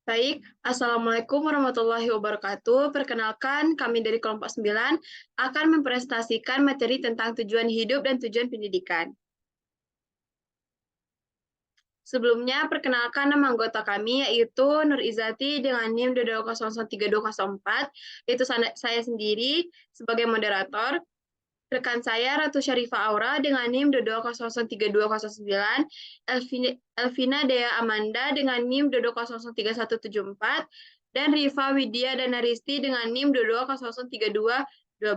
Baik, Assalamualaikum warahmatullahi wabarakatuh. Perkenalkan, kami dari kelompok 9 akan mempresentasikan materi tentang tujuan hidup dan tujuan pendidikan. Sebelumnya, perkenalkan nama anggota kami, yaitu Nur Izati dengan NIM 2201324, yaitu saya sendiri sebagai moderator. Rekan saya Ratu Syarifah Aura dengan NIM 2203209, Elvina Dea Amanda dengan NIM 2203174, dan Rifa Widya Danaristi dengan NIM 2203212.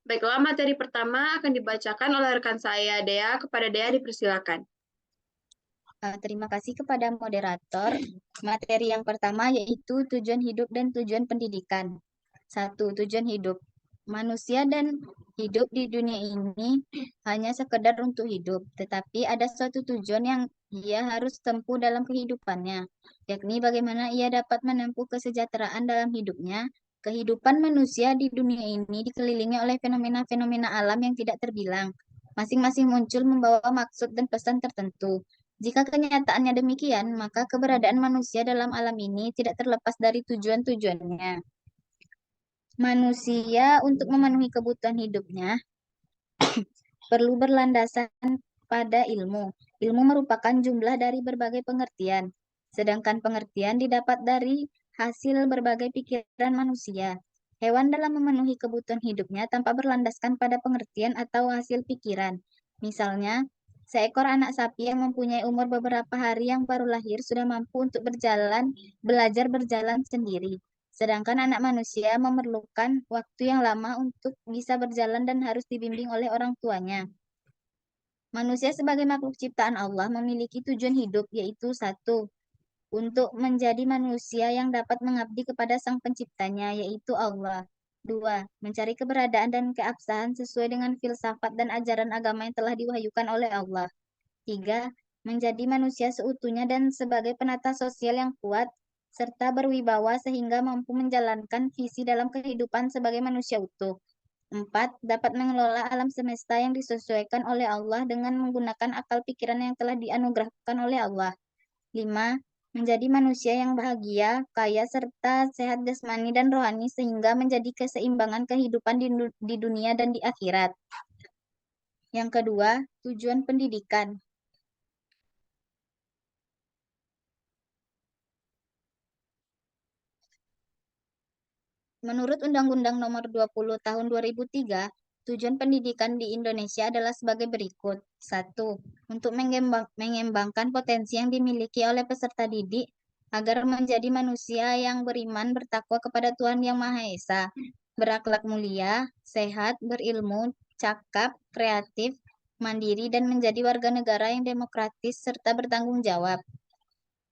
Baiklah, materi pertama akan dibacakan oleh rekan saya, Dea. Kepada Dea dipersilakan. Terima kasih kepada moderator. Materi yang pertama yaitu tujuan hidup dan tujuan pendidikan. 1. Tujuan hidup. Manusia dan hidup di dunia ini hanya sekedar untuk hidup, tetapi ada suatu tujuan yang ia harus tempuh dalam kehidupannya, yakni bagaimana ia dapat menempuh kesejahteraan dalam hidupnya. Kehidupan manusia di dunia ini dikelilingi oleh fenomena-fenomena alam yang tidak terbilang. Masing-masing muncul membawa maksud dan pesan tertentu. Jika kenyataannya demikian, maka keberadaan manusia dalam alam ini tidak terlepas dari tujuan-tujuannya. Manusia untuk memenuhi kebutuhan hidupnya perlu berlandasan pada ilmu. Ilmu merupakan jumlah dari berbagai pengertian, sedangkan pengertian didapat dari hasil berbagai pikiran manusia. Hewan dalam memenuhi kebutuhan hidupnya tanpa berlandaskan pada pengertian atau hasil pikiran. Misalnya, seekor anak sapi yang mempunyai umur beberapa hari yang baru lahir sudah mampu untuk belajar berjalan sendiri. Sedangkan anak manusia memerlukan waktu yang lama untuk bisa berjalan dan harus dibimbing oleh orang tuanya. Manusia sebagai makhluk ciptaan Allah memiliki tujuan hidup, yaitu 1. Untuk menjadi manusia yang dapat mengabdi kepada Sang Penciptanya, yaitu Allah. 2. Mencari keberadaan dan keabsahan sesuai dengan filsafat dan ajaran agama yang telah diwahyukan oleh Allah. 3. Menjadi manusia seutuhnya dan sebagai penata sosial yang kuat, serta berwibawa sehingga mampu menjalankan visi dalam kehidupan sebagai manusia utuh. 4. Dapat mengelola alam semesta yang disesuaikan oleh Allah dengan menggunakan akal pikiran yang telah dianugerahkan oleh Allah. 5. Menjadi manusia yang bahagia, kaya, serta sehat jasmani dan rohani sehingga menjadi keseimbangan kehidupan di dunia dan di akhirat. Yang kedua, tujuan pendidikan. Menurut Undang-Undang Nomor 20 Tahun 2003, tujuan pendidikan di Indonesia adalah sebagai berikut. 1. Untuk mengembangkan potensi yang dimiliki oleh peserta didik agar menjadi manusia yang beriman, bertakwa kepada Tuhan Yang Maha Esa, berakhlak mulia, sehat, berilmu, cakap, kreatif, mandiri, dan menjadi warga negara yang demokratis serta bertanggung jawab.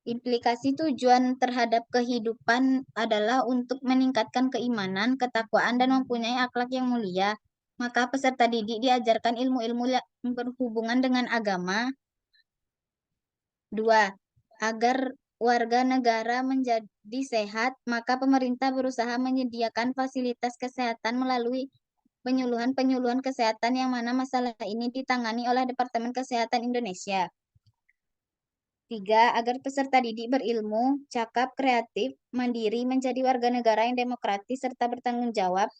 Implikasi tujuan terhadap kehidupan adalah untuk meningkatkan keimanan, ketakwaan, dan mempunyai akhlak yang mulia. Maka peserta didik diajarkan ilmu-ilmu yang berhubungan dengan agama. 2. Agar warga negara menjadi sehat, maka pemerintah berusaha menyediakan fasilitas kesehatan melalui penyuluhan-penyuluhan kesehatan yang mana masalah ini ditangani oleh Departemen Kesehatan Indonesia. 3. Agar peserta didik berilmu, cakap, kreatif, mandiri, menjadi warga negara yang demokratis, serta bertanggung jawab.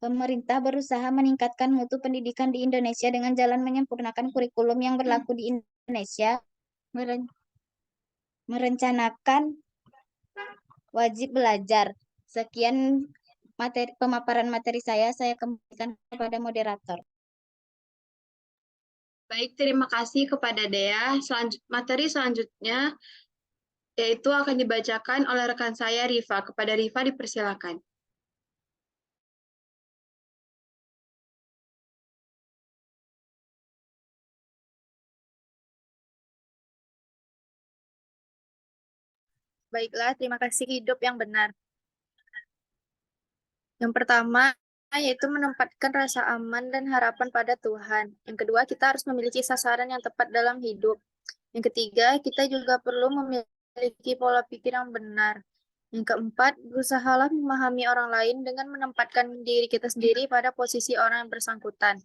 Pemerintah berusaha meningkatkan mutu pendidikan di Indonesia dengan jalan menyempurnakan kurikulum yang berlaku di Indonesia, merencanakan wajib belajar. Sekian pemaparan materi saya kembalikan kepada moderator. Baik, terima kasih kepada Dea. Materi selanjutnya yaitu akan dibacakan oleh rekan saya, Rifa. Kepada Rifa dipersilakan. Baiklah, terima kasih. Hidup yang benar. Yang pertama, yaitu menempatkan rasa aman dan harapan pada Tuhan. Yang kedua, kita harus memiliki sasaran yang tepat dalam hidup. Yang ketiga, kita juga perlu memiliki pola pikir yang benar. Yang keempat, berusahalah memahami orang lain dengan menempatkan diri kita sendiri pada posisi orang yang bersangkutan.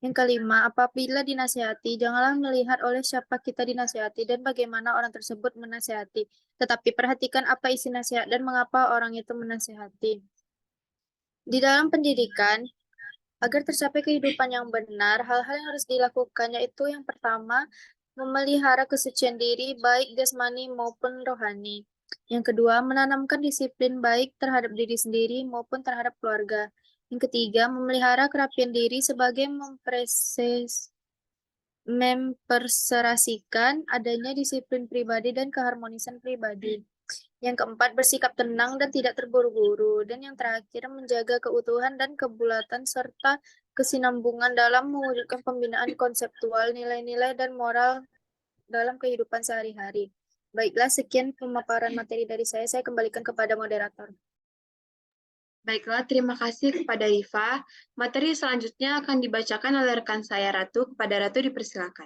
Yang kelima, apabila dinasihati, janganlah melihat oleh siapa kita dinasihati dan bagaimana orang tersebut menasihati, tetapi perhatikan apa isi nasihat dan mengapa orang itu menasihati. Di dalam pendidikan, agar tercapai kehidupan yang benar, hal-hal yang harus dilakukan yaitu yang pertama, memelihara kesucian diri baik jasmani maupun rohani. Yang kedua, menanamkan disiplin baik terhadap diri sendiri maupun terhadap keluarga. Yang ketiga, memelihara kerapian diri sebagai memperserasikan adanya disiplin pribadi dan keharmonisan pribadi. Yang keempat, bersikap tenang dan tidak terburu-buru. Dan yang terakhir, menjaga keutuhan dan kebulatan serta kesinambungan dalam mewujudkan pembinaan konseptual, nilai-nilai, dan moral dalam kehidupan sehari-hari. Baiklah, sekian pemaparan materi dari saya. Saya kembalikan kepada moderator. Baiklah, terima kasih kepada Rifa. Materi selanjutnya akan dibacakan oleh rekan saya Ratu. Kepada Ratu dipersilakan.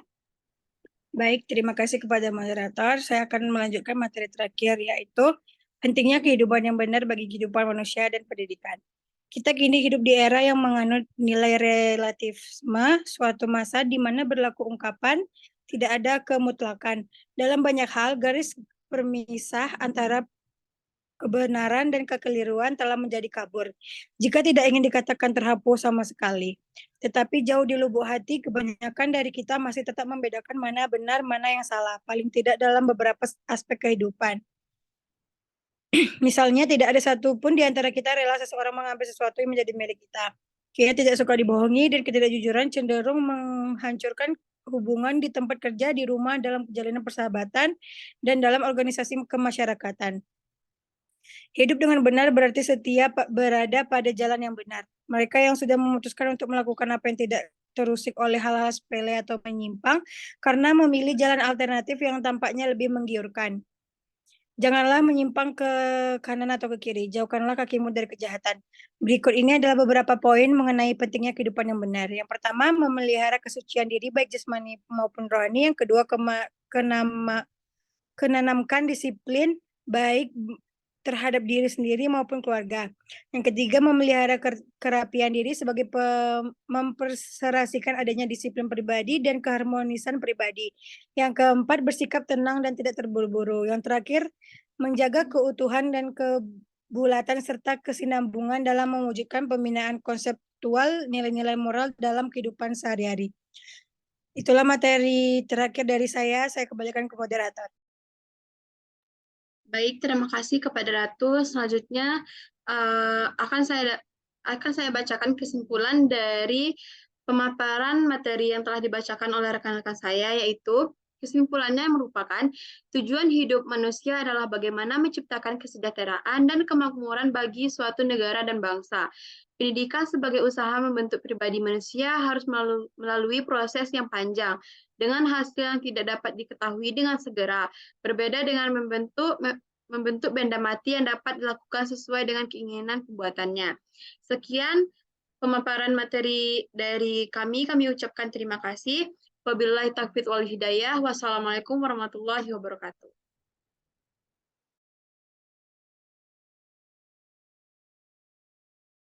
Baik, terima kasih kepada moderator. Saya akan melanjutkan materi terakhir, yaitu pentingnya kehidupan yang benar bagi kehidupan manusia dan pendidikan. Kita kini hidup di era yang menganut nilai relativisme, suatu masa di mana berlaku ungkapan tidak ada kemutlakan. Dalam banyak hal, garis permisah antara kebenaran dan kekeliruan telah menjadi kabur, jika tidak ingin dikatakan terhapus sama sekali. Tetapi jauh di lubuk hati, kebanyakan dari kita masih tetap membedakan mana benar, mana yang salah, paling tidak dalam beberapa aspek kehidupan. Misalnya, tidak ada satupun di antara kita rela seseorang mengambil sesuatu yang menjadi milik kita. Kita tidak suka dibohongi, dan ketidakjujuran cenderung menghancurkan hubungan di tempat kerja, di rumah, dalam perjalanan persahabatan, dan dalam organisasi kemasyarakatan. Hidup dengan benar berarti setia berada pada jalan yang benar. Mereka yang sudah memutuskan untuk melakukan apa yang tidak terusik oleh hal-hal sepele atau menyimpang karena memilih jalan alternatif yang tampaknya lebih menggiurkan. Janganlah menyimpang ke kanan atau ke kiri, jauhkanlah kakimu dari kejahatan. Berikut ini adalah beberapa poin mengenai pentingnya kehidupan yang benar. Yang pertama, memelihara kesucian diri baik jasmani maupun rohani. Yang kedua, menanamkan disiplin baik terhadap diri sendiri maupun keluarga. Yang ketiga, memelihara kerapian diri sebagai memperserasikan adanya disiplin pribadi dan keharmonisan pribadi. Yang keempat, bersikap tenang dan tidak terburu-buru. Yang terakhir, menjaga keutuhan dan kebulatan serta kesinambungan dalam mewujudkan pembinaan konseptual nilai-nilai moral dalam kehidupan sehari-hari. Itulah materi terakhir dari saya kembalikan ke moderator. Baik, terima kasih kepada Ratu. Selanjutnya akan saya bacakan kesimpulan dari pemaparan materi yang telah dibacakan oleh rekan-rekan saya, yaitu kesimpulannya merupakan tujuan hidup manusia adalah bagaimana menciptakan kesejahteraan dan kemakmuran bagi suatu negara dan bangsa. Pendidikan sebagai usaha membentuk pribadi manusia harus melalui proses yang panjang, dengan hasil yang tidak dapat diketahui dengan segera. Berbeda dengan membentuk benda mati yang dapat dilakukan sesuai dengan keinginan pembuatannya. Sekian pemaparan materi dari kami ucapkan terima kasih. Wabillahi taufiq wal hidayah. Wassalamualaikum warahmatullahi wabarakatuh.